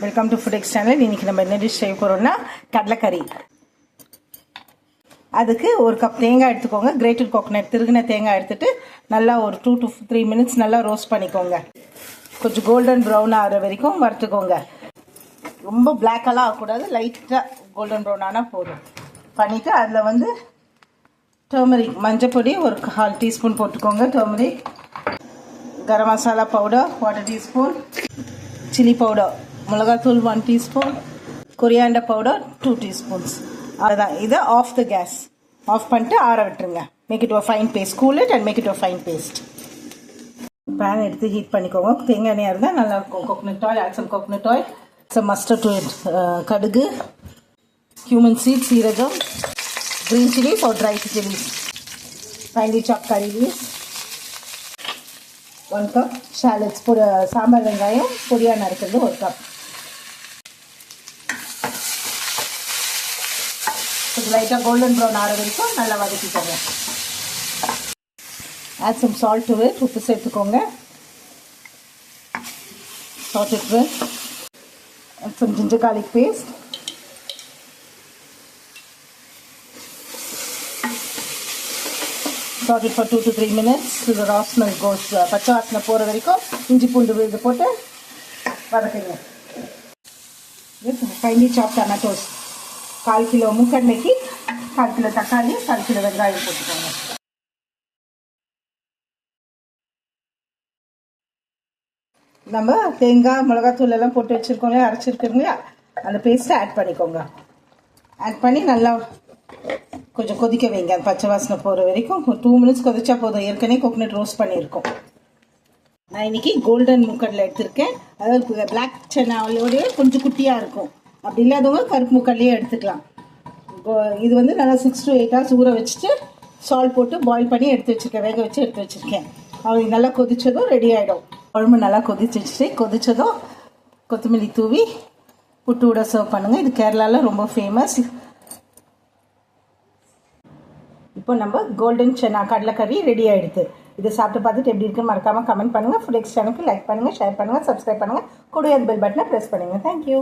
Welcome to food X channel. இன்றைக்கி நம்ம என்ன டிஷ் செய்ய போகிறோம்னா கடலைக்கறி. அதுக்கு ஒரு கப் தேங்காய் எடுத்துக்கோங்க. கிரேட்டட் கோகோனட் திருகின தேங்காய் எடுத்துகிட்டு நல்லா ஒரு 2 to 3 minutes நல்லா ரோஸ்ட் பண்ணிக்கோங்க. கொஞ்சம் கோல்டன் ப்ரௌன் ஆகிற வரைக்கும் வறுத்துக்கோங்க. ரொம்ப பிளாக்கெல்லாம் ஆகக்கூடாது, லைட்டாக கோல்டன் ப்ரௌன் ஆனால் போதும். பண்ணிவிட்டு அதில் டர்மரிக் மஞ்சப்பொடி ஒரு 1/2 teaspoon போட்டுக்கோங்க. Turmeric, garam masala powder 1/4 teaspoon, chilli powder மிளகாத்தூள் 1 teaspoon, கொரியாண்டர் பவுடர் 2 teaspoons. அதுதான். இதை ஆஃப் த கேஸ் ஆஃப் பண்ணிட்டு ஆற விட்டுருங்க. மேக் இட் ஒரு fine paste. Cool it and make it ஒரு ஃபைன் பேஸ்ட். பேன் எடுத்து ஹீட் பண்ணிக்கோங்க. தேங்காய் எண்ணெயாக இருந்தால் நல்லாயிருக்கும். Coconut oil, add some coconut oil, some mustard oil, கடுகு, cumin seeds, சீரகம், green chilies or dry chilies, finely chopped curry leaves, 1 cup shallots, sambar வெங்காயம் பொடியாக நறுக்கிறது 1 cup. கொஞ்சம் லைட்டாக கோல்டன் ப்ரௌன் ஆகிற வரைக்கும் நல்லா வதக்கிக்கோங்க. Add some salt to it, உப்பு சேர்த்துக்கோங்க. Salt it with add some ginger garlic paste, saute it for 2 to 3 minutes till the raw smell goes. பச்சை வாசனை போகிற வரைக்கும் இஞ்சி பூண்டு விழுது போட்டு வதக்குங்க. ஃபைன்லி சாப் டொமேட்டோஸ் 1/4 கிலோ மூக்கடலைக்கு 1/4 கிலோ தக்காளி, 1/4 கிலோ வெங்காயம் போட்டுக்கோங்க. நம்ம தேங்காய் மிளகாத்தூள் எல்லாம் போட்டு வச்சுருக்கோம் இல்லையா, அரைச்சிருக்கோங்க, அந்த பேஸ்ட்டை ஆட் பண்ணிக்கோங்க. ஆட் பண்ணி நல்லா கொஞ்சம் கொதிக்க வைங்க. அந்த பச்சை வாசனை போகிற வரைக்கும் 2 minutes கொதிச்சா போதும். ஏற்கனவே கோகோனட் ரோஸ்ட் பண்ணியிருக்கோம். நான் இன்றைக்கி கோல்டன் மூக்கடலை எடுத்திருக்கேன். அதாவது பிளாக் சென்னாவோடய கொஞ்சம் குட்டியாக இருக்கும். அப்படி இல்லாதவங்க கருப்பு மூக்கடலையே எடுத்துக்கலாம். இது நல்லா 6 to 8 hours ஊற வச்சுட்டு சால்ட் போட்டு பாயில் பண்ணி எடுத்து வச்சுருக்கேன். வேக வச்சு எடுத்து வச்சுருக்கேன். அது நல்லா கொதிச்சதும் ரெடி ஆகிடும். குழம்பு நல்லா கொதிச்சதும் கொத்தமல்லி தூவி புட்டு விட சர்வ் பண்ணுங்கள். இது கேரளாவில் ரொம்ப ஃபேமஸ். இப்போ நம்ம கோல்டன் சென்னா கடலைக்கறி ரெடி ஆகிடுது. இதை சாப்பிட்டு பார்த்துட்டு எப்படி இருக்குன்னு மறக்காமல் கமெண்ட் பண்ணுங்கள். ஃபுட் எக்ஸ் சேனலுக்கு லைக் பண்ணுங்கள், ஷேர் பண்ணுங்கள், சப்ஸ்கிரைப் பண்ணுங்கள். கூடவே பெல் பட்டனை ப்ரெஸ் பண்ணுங்கள். தேங்க்யூ.